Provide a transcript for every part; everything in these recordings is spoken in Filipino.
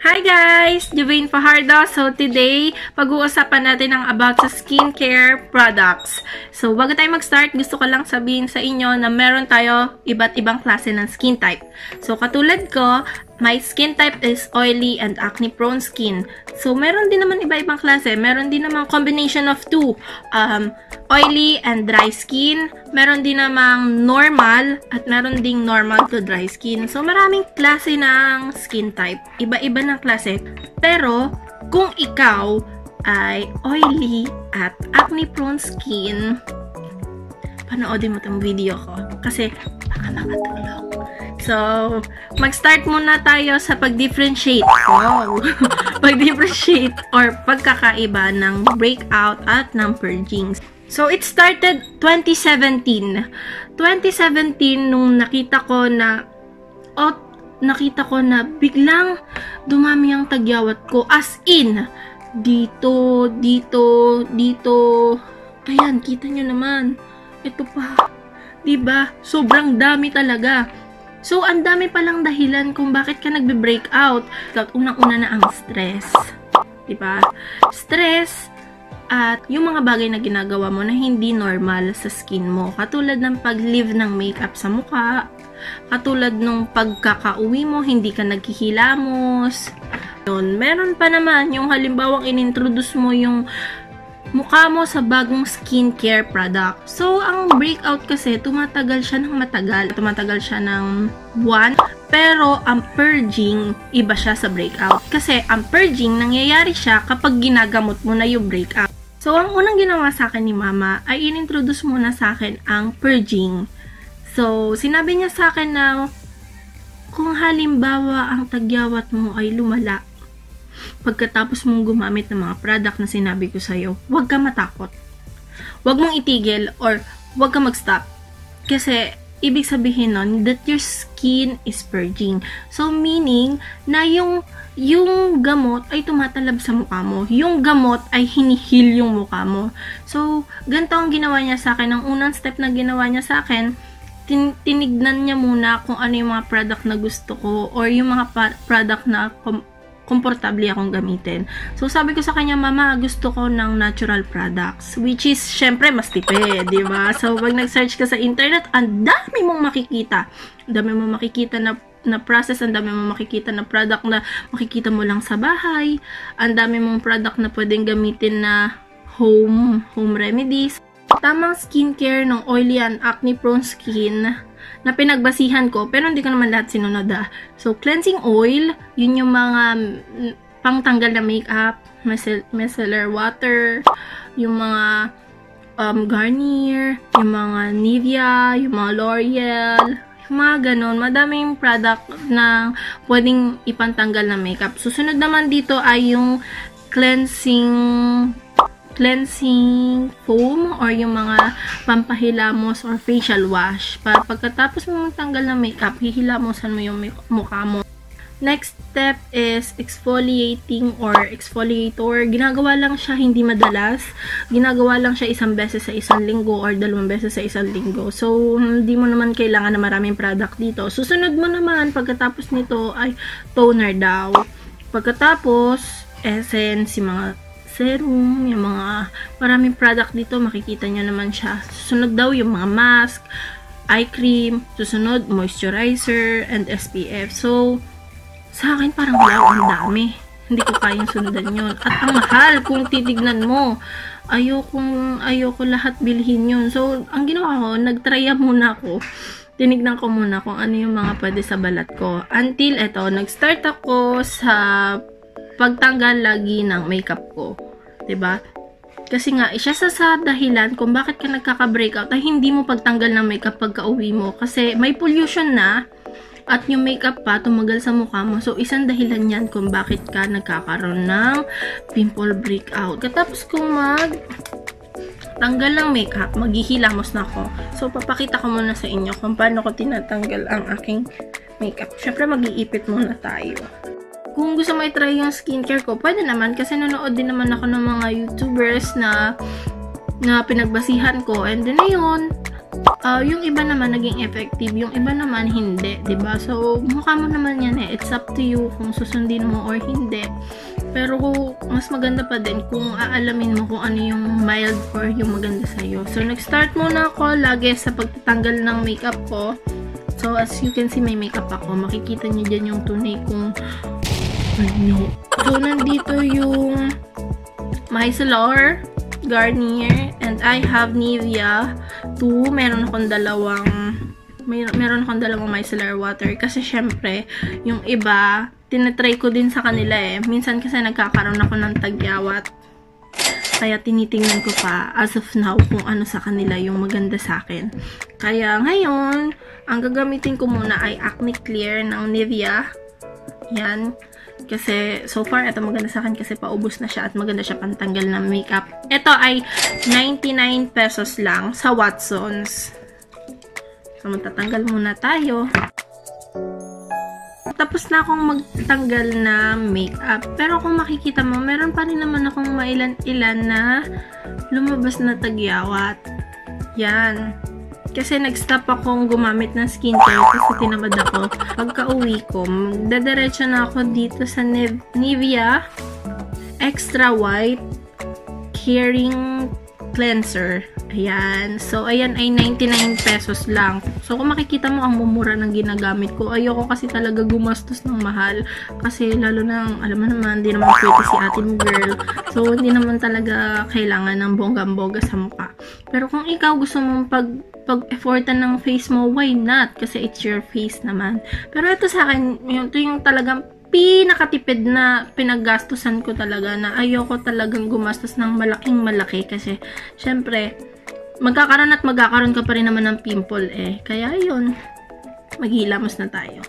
Hi guys! Juvain Fajardo. So today, pag-uusapan natin ang about sa skincare products. So bago tayo mag-start, gusto ko lang sabihin sa inyo na meron tayo iba't ibang klase ng skin type. So katulad ko, my skin type is oily and acne-prone skin. So meron din naman iba-ibang klase. Meron din naman combination of two. Oily and dry skin. Meron din namang normal at meron ding normal to dry skin. So maraming klase ng skin type. Iba-iba ng klase. Pero kung ikaw ay oily at acne-prone skin, panoodin mo itong video ko kasi baka makatulong. So, mag-start muna tayo sa pag-differentiate. Wow! Pag-differentiate or pagkakaiba ng breakout at ng purging. So, it started 2017. 2017, nung nakita ko na biglang dumami ang tagyawat ko. As in, dito. Ayan, kita nyo naman. Ito pa. Diba? Sobrang dami talaga. So, ang dami palang dahilan kung bakit ka nagbe-breakout. Unang-una na ang stress. Diba? Stress at yung mga bagay na ginagawa mo na hindi normal sa skin mo. Katulad ng pag-leave ng makeup sa mukha. Katulad nung pagkakauwi mo, hindi ka nagkikilamos. Meron pa naman yung halimbawang inintroduce mo yung mukha mo sa bagong skincare product. So, ang breakout kasi, tumatagal siya ng matagal. Tumatagal siya ng buwan. Pero, ang purging, iba siya sa breakout. Kasi, ang purging, nangyayari siya kapag ginagamot mo na yung breakout. So, ang unang ginawa sa akin ni Mama, ay inintroduce muna sa akin ang purging. So, sinabi niya sa akin na, kung halimbawa ang tagyawat mo ay lumala, pagkatapos mong gumamit ng mga product na sinabi ko sa'yo, huwag ka matakot. Huwag mong itigil or huwag ka mag-stop. Kasi, ibig sabihin nun that your skin is purging. So, meaning na yung gamot ay tumatalab sa mukha mo. Yung gamot ay hinihil yung mukha mo. So, ganito ang ginawa niya sa akin. Ang unang step na ginawa niya sa akin, tinignan niya muna kung ano yung mga product na gusto ko or yung mga product na komportable akong gamitin. So, sabi ko sa kanya, Mama, gusto ko ng natural products. Which is, syempre, mas tipid, di ba? So, pag nag-search ka sa internet, ang dami mong makikita. Ang dami mong makikita na process, ang dami mong makikita na product na makikita mo lang sa bahay. Ang dami mong product na pwedeng gamitin na home remedies. Tamang skincare ng oily and acne-prone skin na pinagbasihan ko, pero hindi ko naman lahat sinunod. So, cleansing oil, yun yung mga pangtanggal na makeup, micellar water, yung mga Garnier, yung mga Nivea, yung mga L'Oreal, yung mga ganun. Madaming product na pwedeng ipantanggal na makeup. Susunod naman dito ay yung cleansing foam or yung mga pampahilamos or facial wash. Para pagkatapos mo magtanggal ng makeup, hihilamosan mo yung mukha mo. Next step is exfoliating or exfoliator. Ginagawa lang siya hindi madalas. Ginagawa lang siya isang beses sa isang linggo or 2 beses sa isang linggo. So, hindi mo naman kailangan na maraming product dito. Susunod mo naman, pagkatapos nito ay toner daw. Pagkatapos, essence, yung mga serum, yung mga maraming product dito, makikita nyo naman siya. Susunod daw yung mga mask, eye cream, susunod moisturizer, and SPF. So, sa akin parang wow, ang dami. Hindi ko kayang sundan yun. At ang mahal kung titignan mo. Ayoko lahat bilhin yun. So, ang ginawa ko, nag-try muna ako. Tinignan ko muna kung ano yung mga pwede sa balat ko. Until eto, nag-start ako sa pagtanggal lagi ng makeup ko. 'Di ba? Kasi nga, isa sa dahilan kung bakit ka nagkaka-breakout ay hindi mo pagtanggal ng makeup pagka-uwi mo. Kasi may pollution na at yung makeup pa tumagal sa mukha mo. So, isang dahilan yan kung bakit ka nagkakaroon ng pimple breakout. Katapos kong tanggal ng makeup, maghihilamos na ako. So, papakita ko muna sa inyo kung paano ko tinatanggal ang aking makeup. Syempre, mag-iipit muna tayo. Kung gusto mo i-try yung skincare ko, pwede naman kasi nanood din naman ako ng mga YouTubers na pinagbasihan ko. And then ayun, Yung iba naman naging effective, yung iba naman hindi, 'di ba? So, mukha mo naman yan eh. It's up to you kung susundin mo or hindi. Pero mas maganda pa din kung aalamin mo kung ano yung mild or yung maganda sa'yo. So, nag-start muna ako lagi sa pagtatanggal ng makeup ko. So, as you can see, may makeup ako. Makikita niyo dyan yung tunay kong ano. So, nandito yung Micellar, Garnier, and I have Nivea 2. Meron akong dalawang micellar water kasi syempre yung iba tinatry ko din sa kanila eh. Minsan kasi nagkakaroon ako ng tagyawat, kaya tinitingnan ko pa as of now kung ano sa kanila yung maganda sa akin. Kaya ngayon ang gagamitin ko muna ay Acne Clear ng Nivea. Yan. Kasi, so far, ito maganda sa akin kasi paubos na siya at maganda siya pantanggal ng makeup. Ito ay 99 pesos lang sa Watsons. So, magtatanggal muna tayo. Tapos na akong magtanggal na makeup. Pero kung makikita mo, meron pa rin naman akong mailan-ilan na lumabas na tagyawat. Yan. Kasi nag-stop akong gumamit ng skincare kasi tinamad ako. Pagka-uwi ko, dadiretso na ako dito sa Nivea Extra White Caring Cleanser. Ayan. So, ayan ay 99 pesos lang. So, kung makikita mo, ang mumura ng ginagamit ko. Ayoko kasi talaga gumastos ng mahal. Kasi, lalo na, alam mo naman, hindi naman pretty si ate mo girl. So, hindi naman talaga kailangan ng bonggang-bongga sa mukha. Pero kung ikaw gusto mong pag-effortan ng face mo, why not? Kasi it's your face naman. Pero ito sa akin, ito yung talagang pinakatipid na pinaggastusan ko talaga na ayoko talagang gumastos ng malaking malaki kasi syempre magkakaroon ka pa rin naman ng pimple eh. Kaya yun, maghilamos na tayo.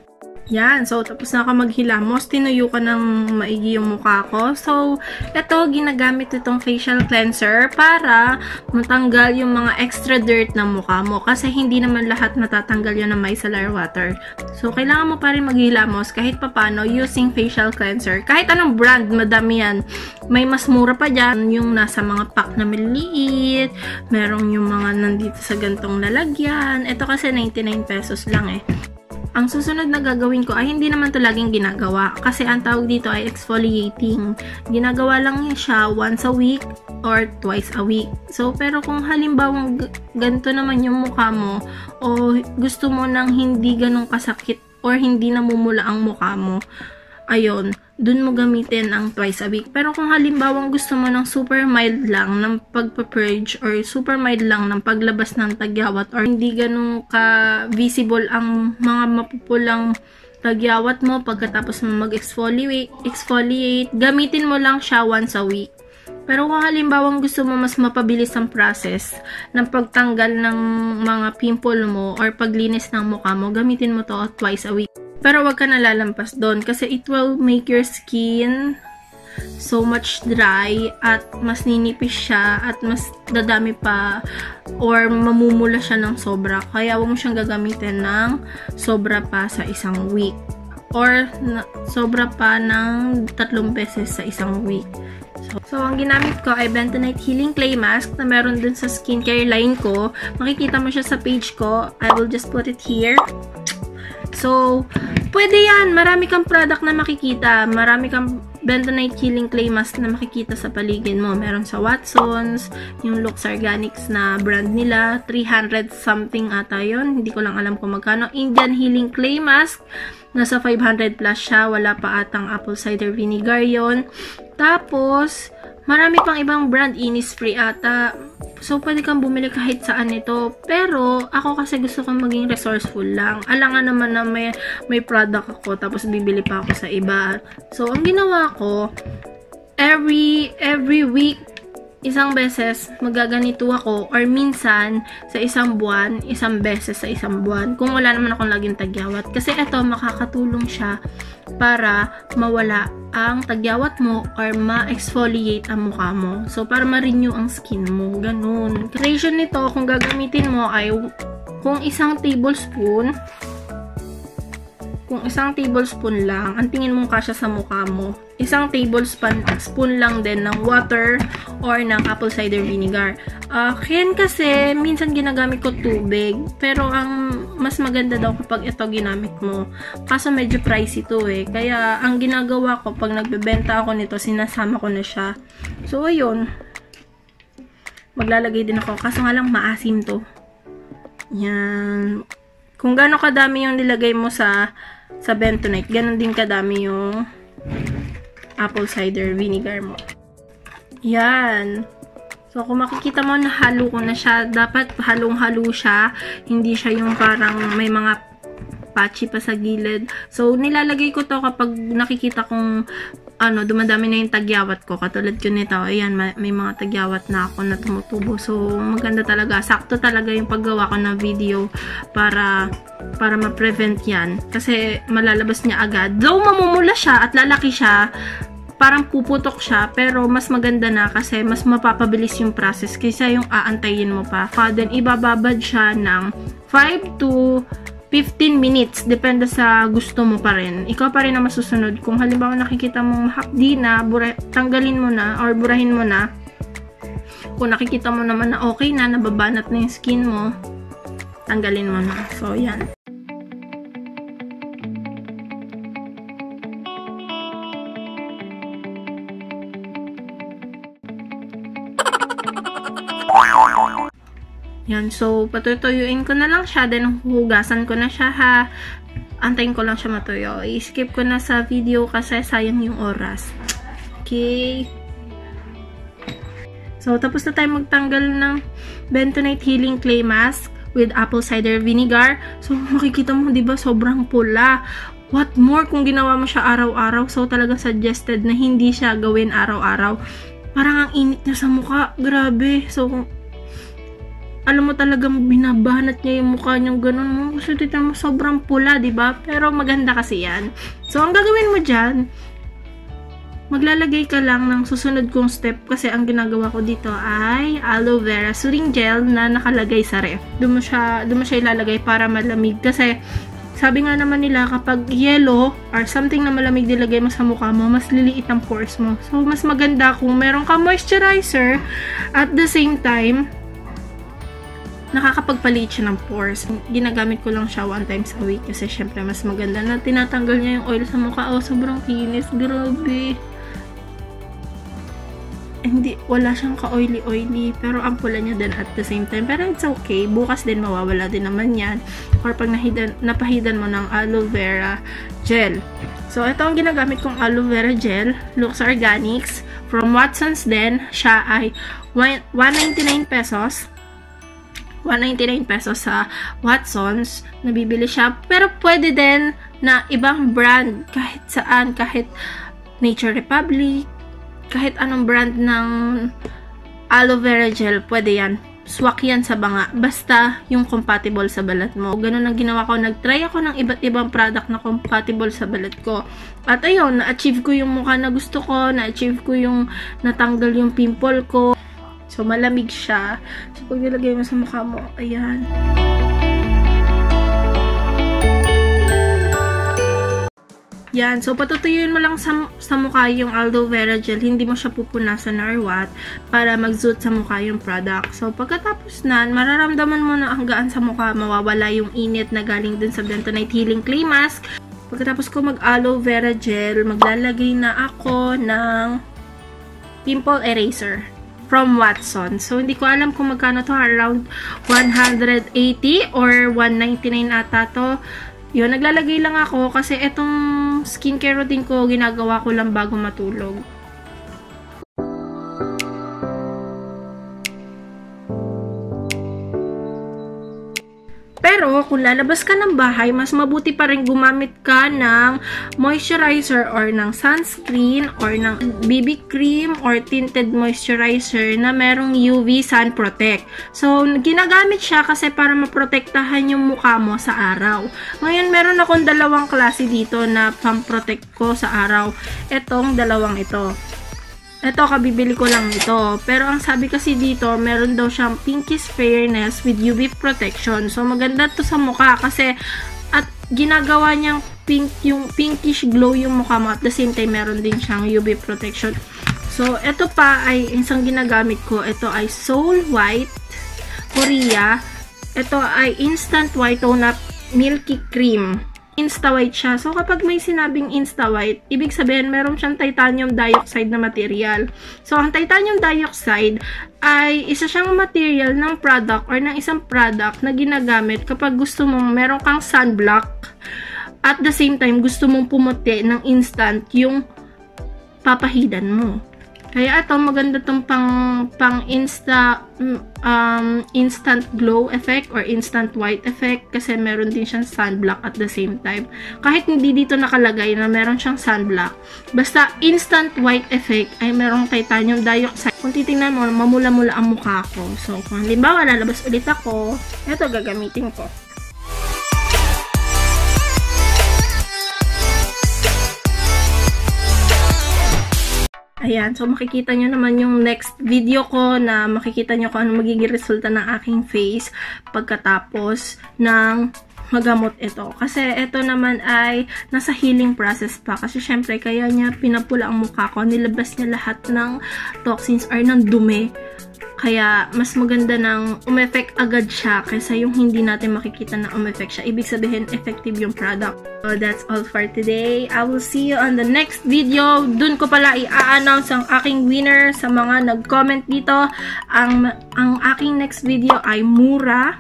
Yan. So, tapos na ako maghilamos. Tinuyo ka ng maigi yung mukha ko. So, ito, ginagamit itong facial cleanser para matanggal yung mga extra dirt ng mukha mo. Kasi hindi naman lahat matatanggal yun ng micellar water. So, kailangan mo pa rin maghilamos kahit papano using facial cleanser. Kahit anong brand, madami yan. May mas mura pa dyan. Yung nasa mga pack na maliliit. Merong yung mga nandito sa gantong lalagyan. Ito kasi 99 pesos lang eh. Ang susunod na gagawin ko ay hindi naman ito laging ginagawa kasi ang tawag dito ay exfoliating. Ginagawa lang siya once a week or twice a week. So, pero kung halimbawa ganito naman yung mukha mo o gusto mo nang hindi ganun kasakit or hindi namumula ang mukha mo, ayun, dun mo gamitin ang twice a week. Pero kung halimbawa gusto mo ng super mild lang ng pagpa-purge or super mild lang ng paglabas ng tagyawat or hindi ganun ka-visible ang mga mapupulang tagyawat mo pagkatapos mo mag-exfoliate, gamitin mo lang siya once a week. Pero kung halimbawa gusto mo mas mapabilis ang process ng pagtanggal ng mga pimple mo or paglinis ng mukha mo, gamitin mo to twice a week. Pero wag ka nalalampas doon kasi it will make your skin so much dry at mas ninipis siya at mas dadami pa or mamumula siya ng sobra. Kaya wag mo siyang gagamitin ng sobra pa sa isang week or sobra pa ng 3 beses sa isang week. So, ang ginamit ko ay Bentonite Healing Clay Mask na meron dun sa skincare line ko. Makikita mo siya sa page ko. I will just put it here. So, pwede yan. Marami kang product na makikita. Marami kang Bentonite Healing Clay Mask na makikita sa paligid mo. Meron sa Watsons, yung Lux Organics na brand nila. 300 something ata yun. Hindi ko lang alam kung magkano. Indian Healing Clay Mask. Nasa 500 plus siya. Wala pa atang apple cider vinegar yon. Tapos, marami pang ibang brand. Innisfree ata. So, pwede kang bumili kahit saan ito. Pero, ako kasi gusto kong maging resourceful lang. Alangan naman na may product ako, tapos bibili pa ako sa iba. So, ang ginawa ko, every week, isang beses, magaganito ako. Or minsan, sa isang buwan, isang beses sa isang buwan. Kung wala naman akong laging tagyawat. Kasi ito, makakatulong siya para mawala ang tagyawat mo or ma-exfoliate ang mukha mo. So, para ma-renew ang skin mo. Ganun. Creation nito, kung gagamitin mo ay kung 1 tablespoon kung isang tablespoon lang, ang tingin mong kasya sa mukha mo, isang tablespoon lang din ng water or ng apple cider vinegar. Akin kasi, minsan ginagamit ko tubig, pero ang mas maganda daw kapag ito ginamit mo. Kaso medyo pricey to eh. Kaya, ang ginagawa ko, pag nagbebenta ako nito, sinasama ko na siya. So, ayun. Maglalagay din ako. Kaso nga lang, maasim to. Yan. Kung gaano kadami yung nilagay mo sa bentonite, ganon din kadami yung apple cider vinegar mo. Yan. So, kung makikita mo, nahalo ko na siya. Dapat halong-halo siya. Hindi siya yung parang may mga patchy pa sa gilid. So, nilalagay ko to kapag nakikita kong dumadami na yung tagyawat ko. Katulad ko nito, ayan, may mga tagyawat na ako na tumutubo. So, maganda talaga. Sakto talaga yung paggawa ko ng video para ma-prevent yan. Kasi, malalabas niya agad. Though, mamumula siya at lalaki siya, parang puputok siya, pero mas maganda na kasi mas mapapabilis yung process kaysa yung aantayin mo pa. Then, ibababad siya ng 5 to 15 minutes, depende sa gusto mo pa rin. Ikaw pa rin ang masusunod. Kung halimbawa nakikita mong hapdi na, tanggalin mo na or burahin mo na. Kung nakikita mo naman na okay na, nababanat na yung skin mo, tanggalin mo na. So, yan. Yan, so, patutuyuin ko na lang siya, then hugasan ko na siya ha. Antayin ko lang siya matuyo. I-skip ko na sa video kasi sayang yung oras. Okay. So, tapos na tayo magtanggal ng bentonite healing clay mask with apple cider vinegar. So, makikita mo, diba, sobrang pula. What more kung ginawa mo siya araw-araw? So, talaga suggested na hindi siya gawin araw-araw. Parang ang init niya sa mukha. Grabe. So, alam mo talagang binabanat niya yung mukha niyang ganun mo. Kasi dito mo sobrang pula, diba? Pero maganda kasi yan. So, ang gagawin mo dyan, maglalagay ka lang ng susunod kong step kasi ang ginagawa ko dito ay aloe vera soothing gel na nakalagay sa ref. Doon mo siya ilalagay para malamig. Kasi, sabi nga naman nila, kapag yellow or something na malamig nilagay mo sa mukha mo, mas liliit ang pores mo. So, mas maganda kung meron ka moisturizer at the same time, nakakapagpalit siya ng pores. Ginagamit ko lang siya 1 times a week kasi syempre mas maganda na tinatanggal niya yung oil sa mukha. Oh, sobrang kinis. Grabe. Hindi, wala siyang ka-oily-oily pero ang pula niya din at the same time. Pero it's okay. Bukas din mawawala din naman yan. Or pag napahidan mo ng aloe vera gel. So, ito ang ginagamit kong aloe vera gel. Lux Organics. From Watsons din. Siya ay 199 pesos. 199 pesos sa Watsons. Nabibili siya. Pero pwede din na ibang brand. Kahit saan. Kahit Nature Republic. Kahit anong brand ng aloe vera gel. Pwede yan. Swak yan sa banga. Basta yung compatible sa balat mo. Ganun ang ginawa ko. Nag-try ako ng iba't ibang product na compatible sa balat ko. At ayun, na-achieve ko yung mukha na gusto ko. Na-achieve ko yung natanggal yung pimple ko. So, malamig siya. So, pag nilagay mo sa mukha mo, ayan. Yan. So, patutuyuin mo lang sa mukha yung aloe vera gel. Hindi mo siya pupunasan or what para mag-zoot sa mukha yung product. So, pagkatapos na, mararamdaman mo na ang gaan sa mukha. Mawawala yung init na galing dun sa bentonite healing clay mask. Pagkatapos ko mag-aloe vera gel, maglalagay na ako ng pimple eraser from Watsons. So, hindi ko alam kung magkano to. Around 180 or 199 ata to. Yun, naglalagay lang ako kasi itong skincare routine ko, ginagawa ko lang bago matulog. Pero, kung lalabas ka ng bahay, mas mabuti pa rin gumamit ka ng moisturizer or ng sunscreen or ng BB cream or tinted moisturizer na merong UV Sun Protect. So, ginagamit siya kasi para maprotektahan yung mukha mo sa araw. Ngayon, meron akong dalawang klase dito na pang-protect ko sa araw. Itong dalawang ito. Ito, kabibili ko lang ito. Pero ang sabi kasi dito, meron daw siyang pinkish fairness with UV protection. So, maganda to sa mukha kasi at ginagawa niyang pink, yung pinkish glow yung mukha mo. At the same time, meron din siyang UV protection. So, ito pa ay isang ginagamit ko. Ito ay Soul White Korea. Ito ay Instant White Tone Up Milky Cream. Insta White siya. So, kapag may sinabing Insta White, ibig sabihin, meron siyang titanium dioxide na material. So, ang titanium dioxide ay isa siyang material ng product or ng isang product na ginagamit kapag gusto mong meron kang sunblock. At the same time, gusto mong pumuti ng instant yung papahidan mo. Kaya ito, maganda itong pang instant glow effect or instant white effect kasi meron din siyang sunblock at the same time. Kahit hindi dito nakalagay na meron siyang sunblock, basta instant white effect ay merong titanium dioxide. Kung titingnan mo, mamula-mula ang mukha ko. So, kung halimbawa lalabas ulit ako, ito gagamitin ko. Ayan, so makikita nyo naman yung next video ko na makikita nyo kung ano magiging resulta ng aking face pagkatapos ng magamot ito. Kasi ito naman ay nasa healing process pa. Kasi syempre, kaya niya pinapula ang mukha ko. Nilabas niya lahat ng toxins or ng dumi. Kaya, mas maganda ng umeffect agad siya kaysa yung hindi natin makikita na umeffect siya. Ibig sabihin, effective yung product. So, that's all for today. I will see you on the next video. Dun ko pala i-announce ang aking winner sa mga nag-comment dito. Ang aking next video ay mura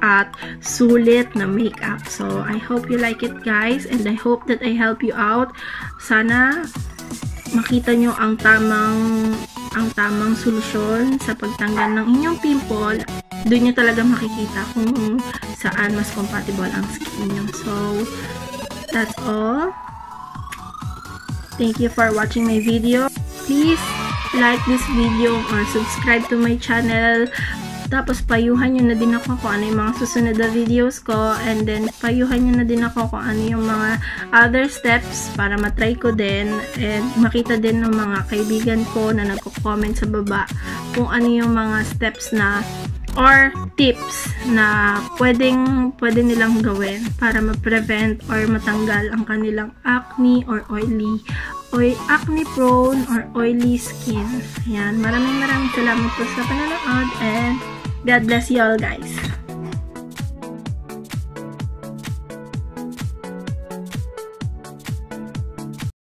at sulit na makeup. So, I hope you like it, guys. And I hope that I help you out. Sana makita nyo ang tamang solusyon sa pagtanggal ng inyong pimple. Doon nyo talaga makikita kung saan mas compatible ang skin nyo. So, that's all. Thank you for watching my video. Please like this video or subscribe to my channel. Tapos, payuhan nyo na din ako kung ano yung mga susunod na videos ko. And then, payuhan nyo na din ako kung ano yung mga other steps para matry ko din. And makita din ng mga kaibigan ko na nagko-comment sa baba kung ano yung mga steps na or tips na pwede nilang gawin para ma-prevent or matanggal ang kanilang acne or acne prone or oily skin. Ayan, maraming salamat po sa panonood and God bless you all, guys.